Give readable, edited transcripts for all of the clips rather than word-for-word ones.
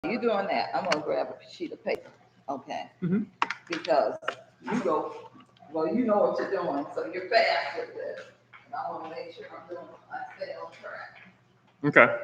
you're doing that, I'm gonna grab a sheet of paper, okay? Mm-hmm. Because you go, well, you know what you're doing, so you're fast with this. And I wanna make sure I stay on track. Okay.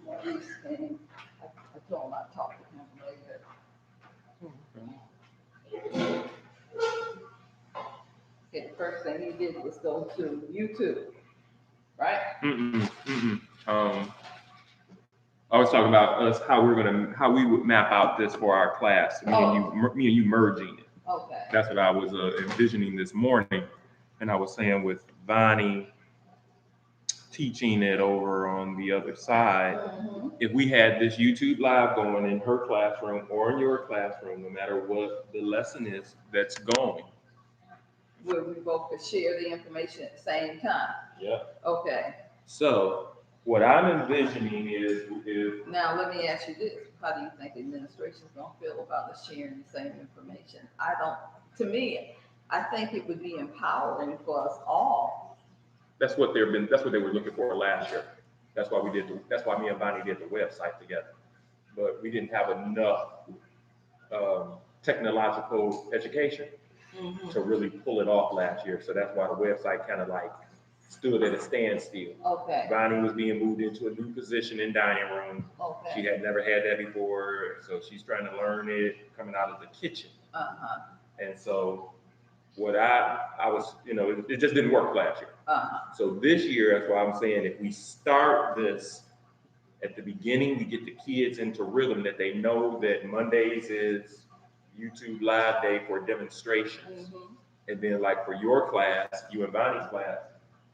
Maurice came. I told him I'd talk to him later. Okay, the first thing he did was go to YouTube, right? Mm-mm. Mm-mm. Um. I was talking about us how we would map out this for our class. Me and you merging it. Okay. That's what I was envisioning this morning, and I was saying with Bonnie teaching it over on the other side. If we had this YouTube live going in her classroom or in your classroom, no matter what the lesson is that's going, where we both could share the information at the same time. Yeah. Okay. So what I'm envisioning is Now let me ask you this: how do you think administration is going to feel about us sharing the same information? To me, I think it would be empowering for us all. That's what they were looking for last year. That's why me and Bonnie did the website together. But we didn't have enough technological education to really pull it off last year. So that's why the website kind of like stood at a standstill. Okay. Bonnie was being moved into a new position in dining room. Okay. She had never had that before, so she's trying to learn it coming out of the kitchen. And so what I was, it just didn't work last year. So this year, that's why I'm saying if we start this at the beginning, we get the kids into rhythm that they know that Mondays is YouTube live day for demonstrations. And then like for your class, you and Bonnie's class,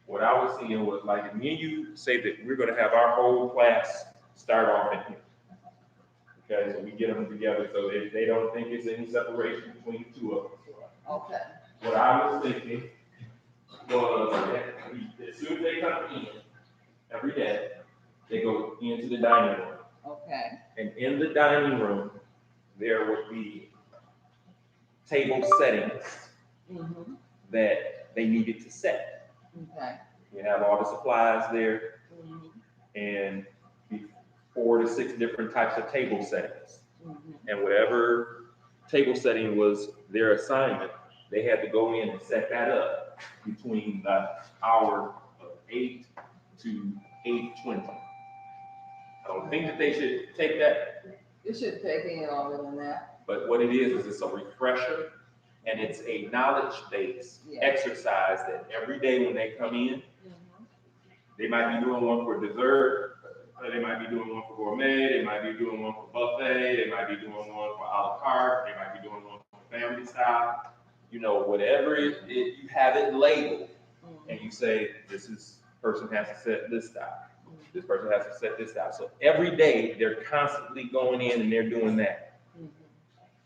what I was seeing was like, if me and you say that we're going to have our whole class start off in here. Okay, so we get them together so that they don't think there's any separation between the two of us. Okay. What I was thinking was that as soon as they come in every day, they go into the dining room. Okay. And in the dining room, there would be table settings that they needed to set. Okay. You have all the supplies there and 4 to 6 different types of table settings. And whatever table setting was their assignment, they had to go in and set that up between the hour of 8 to 8:20. I don't think that they should take that. It should take any longer than that. But what it is it's a refresher and it's a knowledge-based exercise that every day when they come in, they might be doing one for dessert, they might be doing one for gourmet, they might be doing one for buffet, they might be doing one for a la carte, they might be doing one for family style. Whatever you have it labeled, and you say this person has to set this style. This person has to set this style. So every day they're constantly going in and they're doing that.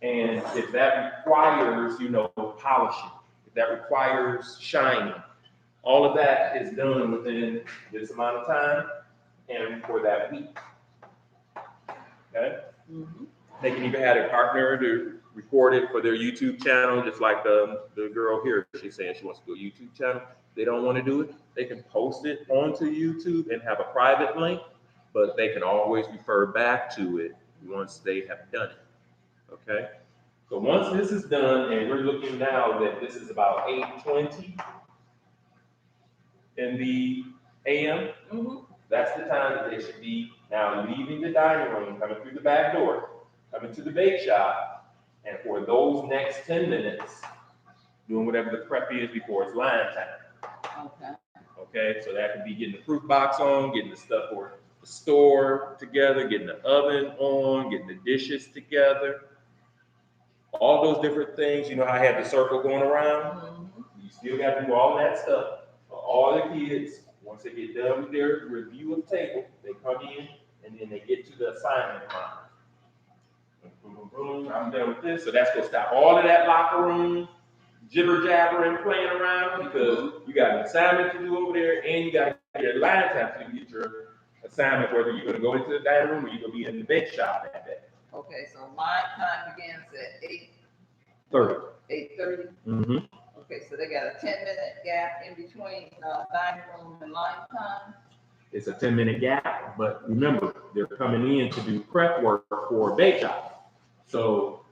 And if that requires, polishing, if that requires shining, all of that is done within this amount of time and for that week. Okay? They can even have a partner to record it for their YouTube channel, just like the girl here. She's saying she wants to do a YouTube channel. They don't want to do it. They can post it onto YouTube and have a private link, but they can always refer back to it once they have done it. Okay? So once this is done, and we're looking now that this is about 8:20 in the AM, that's the time that they should be now leaving the dining room, coming through the back door, coming to the bake shop, and for those next 10 minutes, doing whatever the prep is before it's line time. Okay, so that could be getting the fruit box on, getting the stuff for the store together, getting the oven on, getting the dishes together. All those different things, how I had the circle going around? You still got to do all that stuff. For all the kids, once they get done with their review of the table, they come in and then they get to the assignment line. Boom, boom, boom, I'm done with this. So that's going to stop all of that locker room jibber jabbering playing around because you got an assignment to do over there and you got to get your line time to get your assignment, whether you're going to go into the dining room or you're going to be in the bake shop that day. Okay, so line time begins at 8:30. 8:30? Okay, so they got a 10-minute gap in between dining room and line time? It's a 10-minute gap, but remember, they're coming in to do prep work for a bake shop. So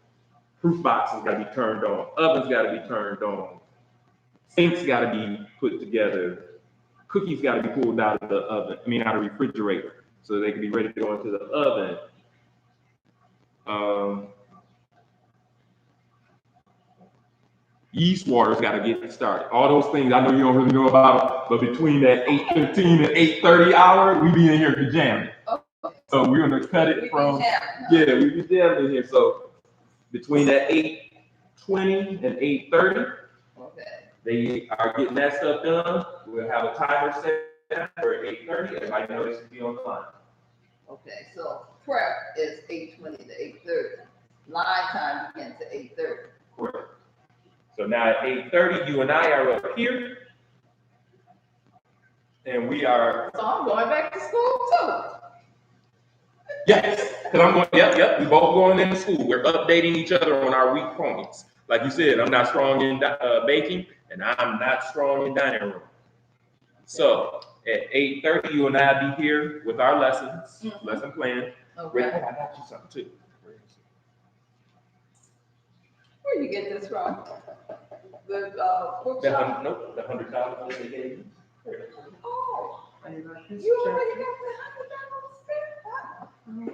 proof boxes got to be turned on, ovens got to be turned on, sinks got to be put together, cookies got to be pulled out of the oven, out of the refrigerator, so they can be ready to go into the oven. Yeast water's got to get started. All those things I know you don't really know about, but between that 8:15 and 8:30 hour, we be in here jamming. Okay. So we're gonna cut it We from, be jamming, huh? yeah, we be jamming here. So between that 8:20 and 8:30, Okay, they are getting that stuff done. We'll have a timer set for 8:30. Everybody knows they should be on the line. okay, so prep is 8:20 to 8:30. Line time begins at 8:30. Correct. So now at 8:30, you and I are up here, and we are, So I'm going back to school too. yes, because I'm going, yep, we both going into school. We're updating each other on our weak points. Like you said, I'm not strong in baking, and I'm not strong in dining room. So at 8:30, you and I be here with our lessons, lesson plan. Okay. I got you something too. Where you get this from? The The bookshop? nope, the $100 that they gave you. Oh, Hey, like this you already chapter. got the $100 spent?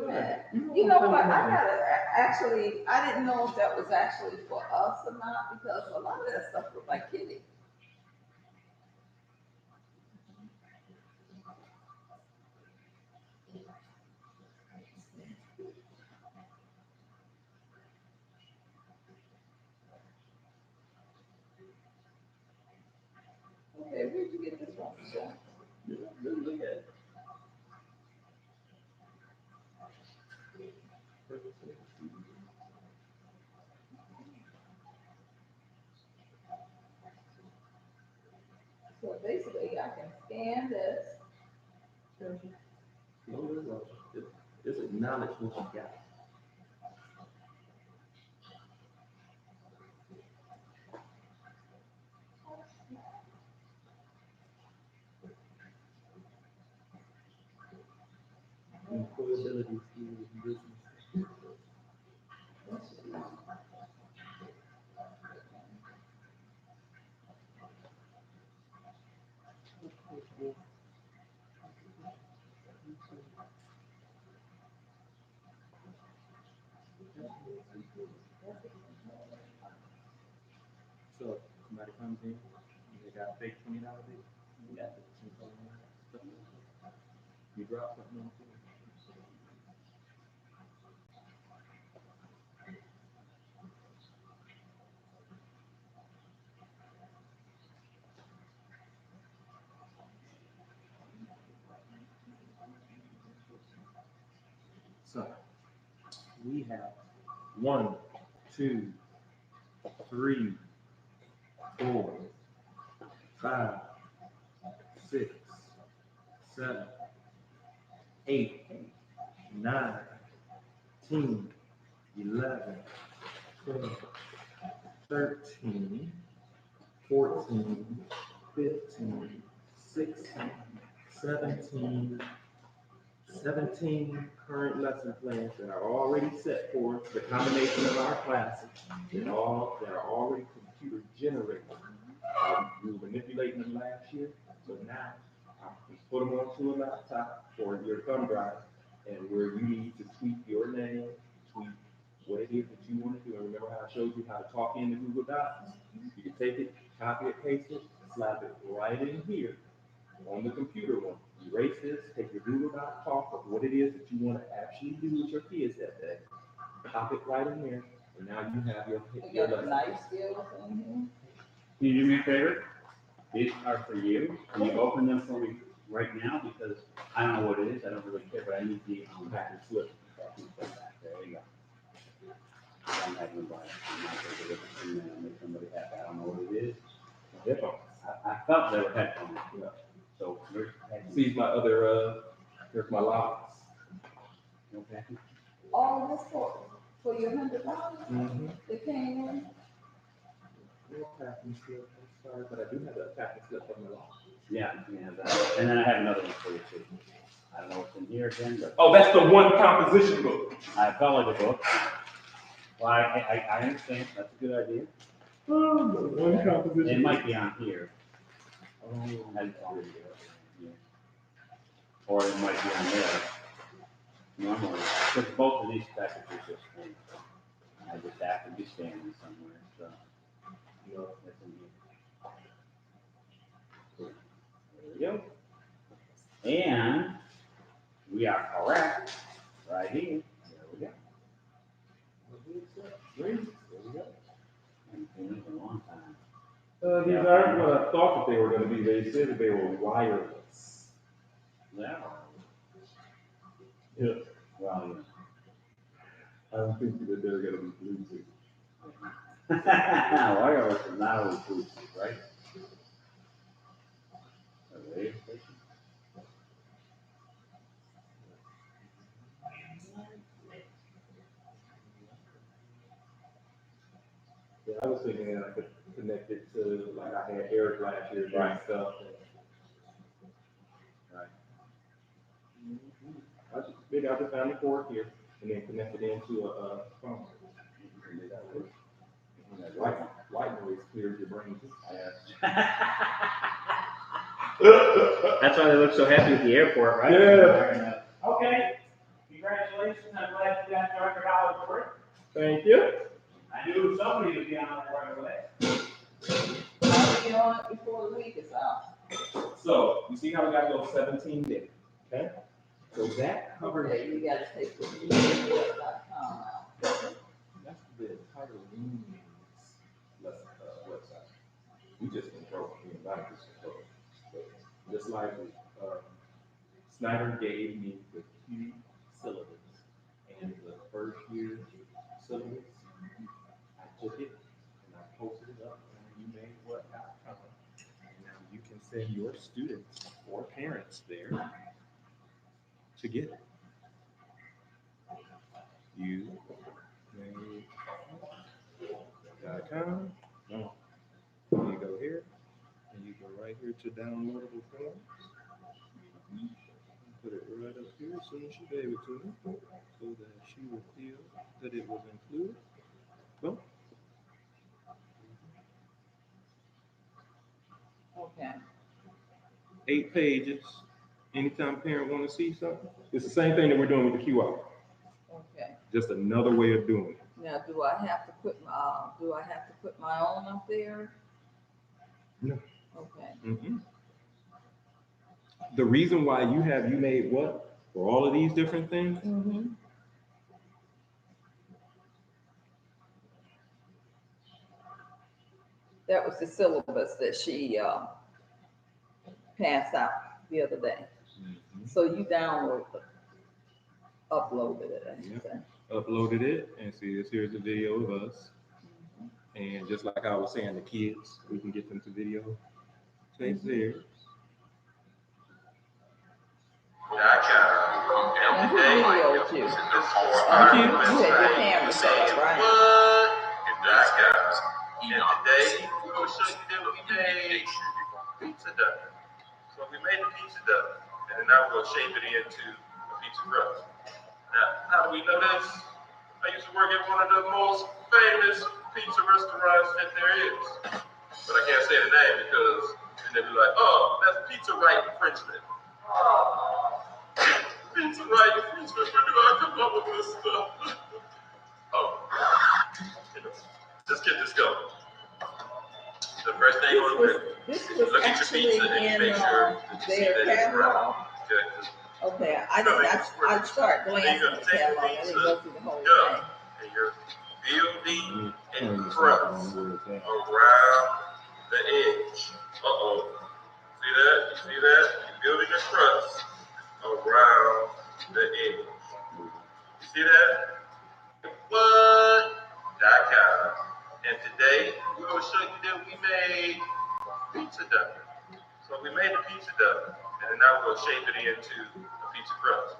Yeah. You know what, I gotta, actually, I didn't know if that was actually for us or not, because a lot of that stuff looked like kiddie. Okay, where'd you get this from, Michelle? So basically, I can scan this. Just acknowledge what you got. Employability skills, business. So somebody comes in, they got a fake $20 bill, you got it. You drop something on the floor. So we have 1, 2, 3, 4, 5, 6, 7, 8, 9, 10, 11, 12, 13, 14, 15, 16, 17 current lesson plans that are already set for the combination of our classes that are already computer generated. We were manipulating them last year, so now I can put them onto a laptop or your thumb drive, and where you need to tweak your name, tweak what it is that you want to do. And remember how I showed you how to talk into Google Docs? You can take it, copy it, paste it, slap it right in here on the computer one. Erase this, take your Google Doc talk of what it is that you want to actually do with your kids that day. Pop it right in there, and now you have your We got lesson. knife skills in here. Can you do me a favor? These are for you. Can you open them for me right now? Because I don't know what it is. I don't really care, but I need the package slip. There you go. I'm having to buy it. I'm not going to look at it and make somebody happy. I don't know what it is. Headphones. I thought they were headphones. Yeah. So where's the package? See my other, here's my locks. No package? All this for your $100 Mm-hmm. that came in. No packing slip, I'm sorry, but I do have a packing slip on the lock. Yeah, that. And then I have another one for you too. I don't know what's in here again, but Oh, that's the one composition book. I felt like a book. Well, I understand. That's a good idea. Oh, the one composition. It might be on here. Oh, Yeah. Or it might be on there. Normally, because both of these packages are scanned. I just have to be standing somewhere, so. No, that's in here. There we go. And We are correct, right here. There we go. There we go. It's been a long time. These aren't what I thought that they were gonna be. They said that they were wireless. Yeah. Yeah. Well, I'm thinking that they're gonna be Bluetooth. yeah. Wireless is not always Bluetooth, right? A radio station? Yeah, I was thinking that I could connect it to, like, I had air flashes and Right. stuff. Right. I just figured out the family cord here and then connect it into a phone. White noise clears your brain too. That's why they look so happy at the airport, right? Yeah. Okay. Congratulations. I'm glad you got your $100 worth. Thank you. I knew somebody would be on it right away. I'll be on it before the week is out. So, you see how we got those 17 days, okay? So that covers, Okay, you gotta take the media.com out. that's the entire Women's website. We just control, me and Bonnie just control. But just like, Snyder gave me the Q syllabus and the first year syllabus, I took it and I posted it up on YouMadeWhat.com. And now you can send your students or parents there to get it. YouMadeWhat.com. And you go here, and you go right here to downloadable forms. Put it right up here as soon as she gave it to me, so that she will feel that it was included. Well, Okay. 8 pages. Anytime parent want to see something, it's the same thing that we're doing with the QR. Okay. Just another way of doing it. Now, do I have to put my own up there? No. Okay. Mm-mm. The reason why you have You Made What for all of these different things, Mm-hmm. That was the syllabus that she passed out the other day. So you uploaded it, I should say. uploaded it, and see this here's a video of us. And just like I was saying, the kids, we can get them to video. Take theirs. Now, who videoed you? You had your camera set up, right? And today, we're going to show you that we made pizza dough. So we made the pizza dough, and then now we're going to shape it into a pizza crust. Now, how do we know this? I used to work at one of the most famous pizza restaurants that there is. But I can't say the name because then they'll be like, oh, that's Pizza Right infringement. Pizza Right infringement, where do I come up with this stuff? Oh, let's get this going. The first thing on the This was look at your actually pizza and you in make sure that you see their that it's right. catalog. Okay. Okay, I start glancing at the catalog. I didn't go through the whole thing. And you're building a crust around the edge. Uh-oh. See that? You see that? You're building a crust around the edge. You see that? What.com. And today, we're going to show you that we made pizza dough. So we made the pizza dough, and then now we're going to shape it into a pizza crust.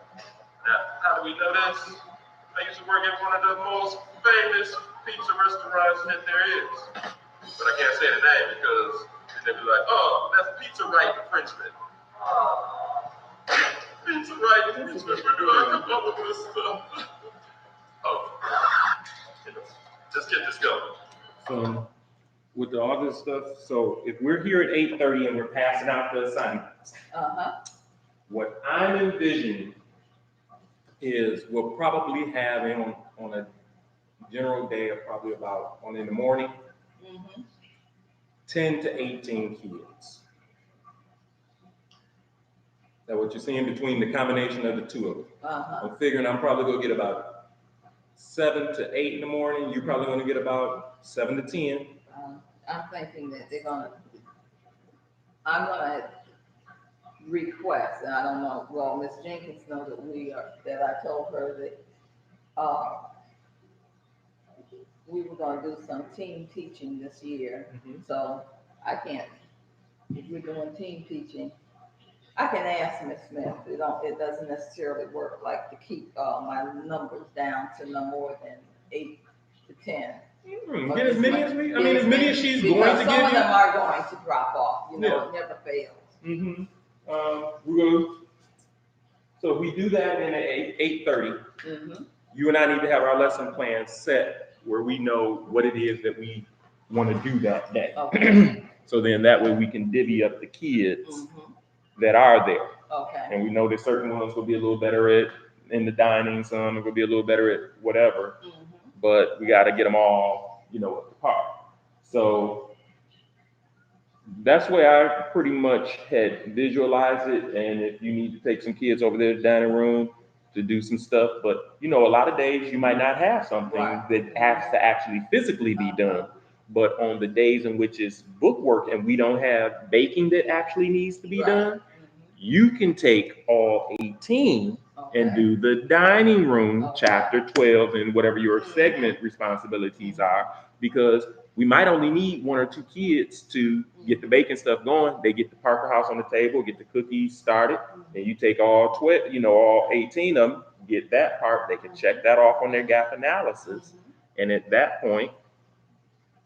Now, how do we know this? I used to work at one of the most famous pizza restaurants that there is. But I can't say the name because then they'll be like, oh, that's Pizza Right infringement. Pizza Right infringement, where do I come up with this stuff? Oh, let's get this going. So with all this stuff, so if we're here at 8:30 and we're passing out the assignments, what I'm envisioning is we'll probably have on a general day of probably about in the morning, 10 to 18 kids. That what you're seeing between the combination of the two of them? Uh-huh. I'm figuring I'm probably gonna get about 7 to 8 in the morning. You're probably gonna get about 7 to 10. I'm thinking that I'm gonna request, and I don't know, well, Ms. Jenkins knows that I told her that, we were gonna do some team teaching this year. Mhm. So I can't, if we're doing team teaching, I can ask Ms. Smith. It doesn't necessarily work like to keep, my numbers down to no more than 8 to 10. Get as many as we, I mean, Get as many as she's because going to some give of you. them are going to drop off, Yeah. it never fails. Mm-hmm. We're gonna, so if we do that in at 8:30, Mm-hmm. you and I need to have our lesson plan set where we know what it is that we want to do that day. Okay. So then that way we can divvy up the kids Mm-hmm. that are there. Okay. And we know that certain ones will be a little better at in the dining, some will be a little better at whatever, Mm-hmm. but we got to get them all, at the par. So that's where I pretty much had visualized it. And if you need to take some kids over there to the dining room to do some stuff, but a lot of days you might not have something Right. that has to actually physically be done. But on the days in which it's book work and we don't have baking that actually needs to be Right. done, you can take all 18 and Okay. do the dining room, Okay. chapter 12, and whatever your segment responsibilities are, because we might only need 1 or 2 kids to get the baking stuff going. They get the Parker House on the table, get the cookies started, and you take all 12, all 18 of them, get that part. They can check that off on their gap analysis, and at that point,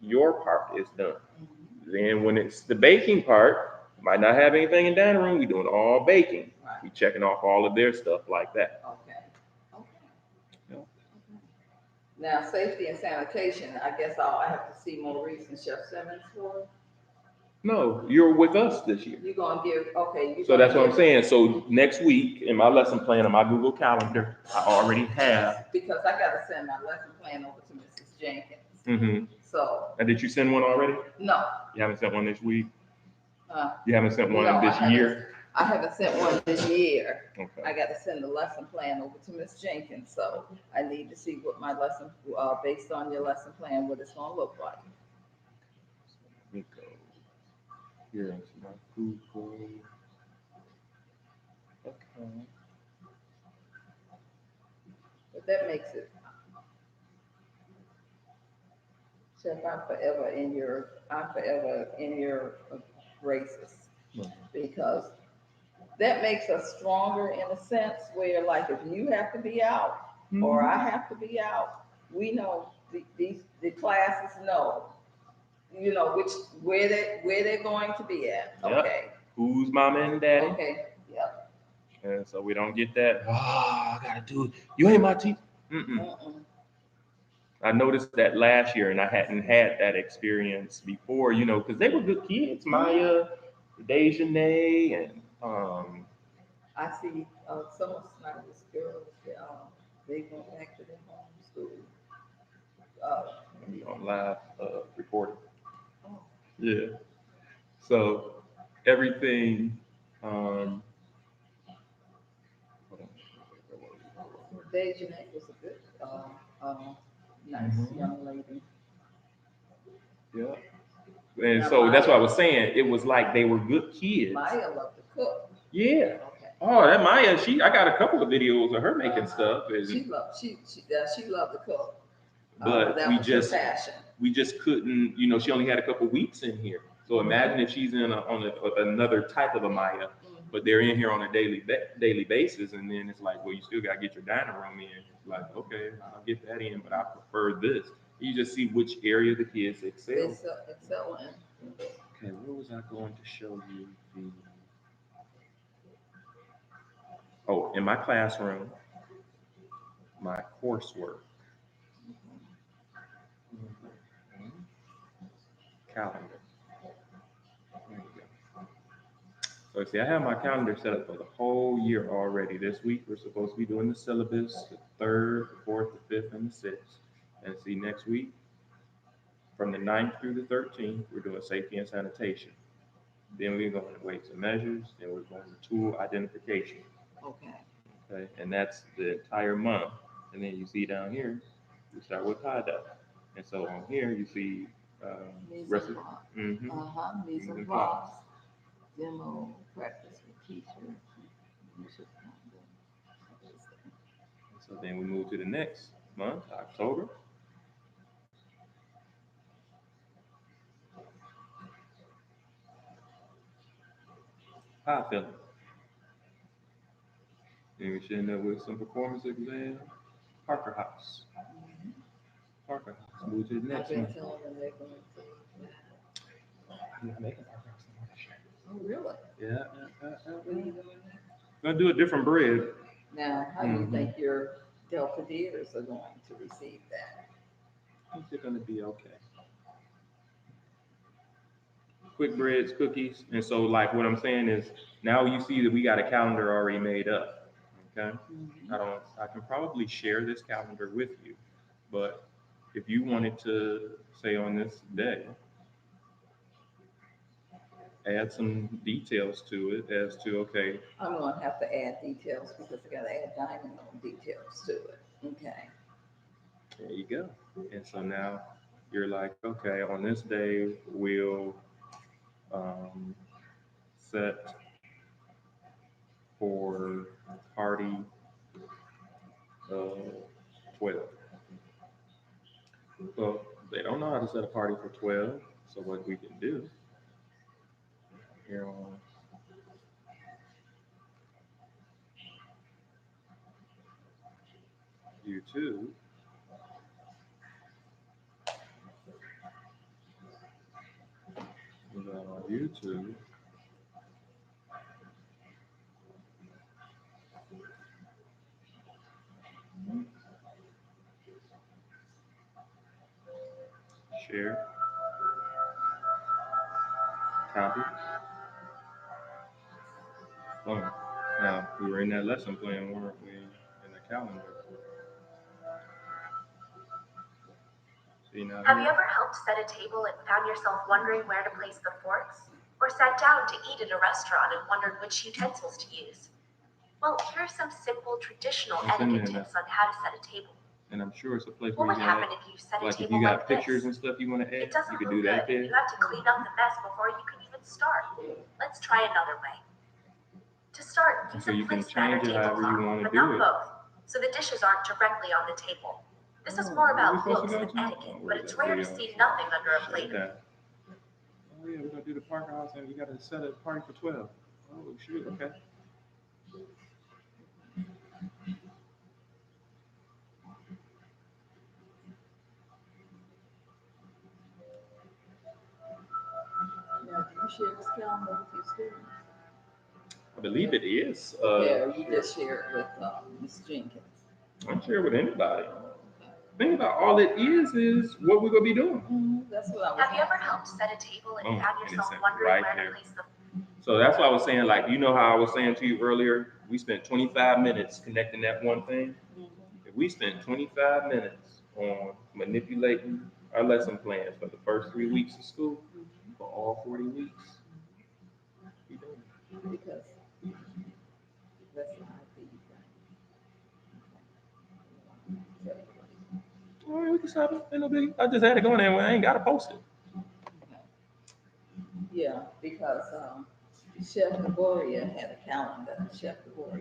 your part is done. Then when it's the baking part, might not have anything in dining room. We doing all baking. Right. We checking off all of their stuff like that. Okay. Okay. Yeah. Okay. Now, safety and sanitation, I guess I have to see Maurice and Chef Simmons for. No, you're with us this year. You're gonna give, okay. So that's what I'm saying. So next week in my lesson plan on my Google Calendar, I already have. Because I gotta send my lesson plan over to Mrs. Jenkins. Mm-hmm. So, And did you send one already? no. You haven't sent one this week? Uh, You haven't sent one no, this year? I haven't sent one this year. Okay. I gotta send the lesson plan over to Miss Jenkins, so I need to see what my lesson, based on your lesson plan, what it's gonna look like. Let me go here into my Google. Okay. But that makes it. Chef, I'm forever in your graces, because that makes us stronger in a sense where, like, if you have to be out or I have to be out, we know the classes know, where they're going to be at. Yep. Okay. Who's mama and daddy? Okay. Yep. And so we don't get that. Oh, I gotta do it. You ain't my teacher. I noticed that last year, and I hadn't had that experience before. Because they were good kids, Maya, Dejanay, and I see some of Snyder's girls. They go back to their home school. on live recording. Oh. Yeah. So everything. Dejanay was a good, nice young lady. Yeah. And Now, so that's what I was saying. It was like they were good kids. Maya loved to cook. Yeah. Okay. Oh, that Maya, I got a couple of videos of her making stuff. And, She loved to cook. but that was her passion. we just couldn't, she only had a couple weeks in here. So imagine if she's on another type of a Maya, but they're in here on a daily basis, and then it's like, well, you still gotta get your dining room in. It's like, okay, I'll get that in, but I prefer this. You just see which area the kids excel. Excel in. Okay, where was I going to show you the? Oh, in my classroom, my coursework. Calendar. There you go. So see, I have my calendar set up for the whole year already. This week we're supposed to be doing the syllabus, the 3rd, the 4th, the 5th, and the 6th. And see, next week, from the 9th through the 13th, we're doing safety and sanitation. Then we're going to weights and measures, then we're going to tool identification. Okay. Okay, and that's the entire month. And then you see down here, we start with tie dye. And so on here, you see Mise rest en of, place. mm-hmm, Mise mise en en place. Demo, practice with teacher. Leadership content. So then we move to the next month, October. How I feeling? Then we should end up with some performance exam. Parker House. Parker House. Move to the I've next been one. telling them they're going to. I'm not making Parker House no more this year. Oh, really? Yeah. When are you doing that? Gonna do a different bread. Now, how do you Mhm. think your Delta Deers are going to receive that? I think they're gonna be okay. Quick breads, cookies, and so like what I'm saying is now you see that we got a calendar already made up. Okay. I can probably share this calendar with you, but if you wanted to say on this day, add some details to it as to, okay, I'm going to have to add details because I got to add dining room details to it. Okay. there you go. And so now you're like, okay, on this day, we'll set for party of 12. Well, they don't know how to set a party for 12. So what we can do here on YouTube, we go on YouTube. Share, copy, boom. Now we were in that lesson plan, weren't we? In the calendar. See now Have you here? ever helped set a table and found yourself wondering where to place the forks? Or sat down to eat at a restaurant and wondered which utensils to use? Well, here are some simple traditional It's in etiquette there tips on how to set a table. And I'm sure it's a place What where would you can happen add, if you set a like if table you got like pictures this? and stuff you want to It add, doesn't you could look do good, that and there. you have to clean up the mess before you can even start. Let's try another way. To start, use So you a can placemat or change it however you tablecloth, want to but do not it. both, so the dishes aren't directly on the table. This is Where more we about supposed to looks go than to? etiquette, Oh, but where's it's that rare to video? see nothing under a Shut plate. down. Oh yeah, we're gonna do the Parker House and we gotta set a party for 12. Oh shoot, okay. Now, do you share this calendar with your students? I believe it is. Okay, or you just share it with Ms. Jenkins? I'm sure with anybody. Think about all it is what we're gonna be doing. That's what I was. Have you ever helped set a table and Boom, found and yourself it's wondering right where there. to place the So that's why I was saying, like, you know how I was saying to you earlier, we spent 25 minutes connecting that one thing. If we spent 25 minutes on manipulating our lesson plans for the first 3 weeks of school, for all 40 weeks, we doing it. Because that's the IP thing. All right, we can stop it. Ain't no biggie. I just had to go in there. I ain't gotta post it. Okay. Yeah, because Chef Gaboria had a calendar. Chef Gaboria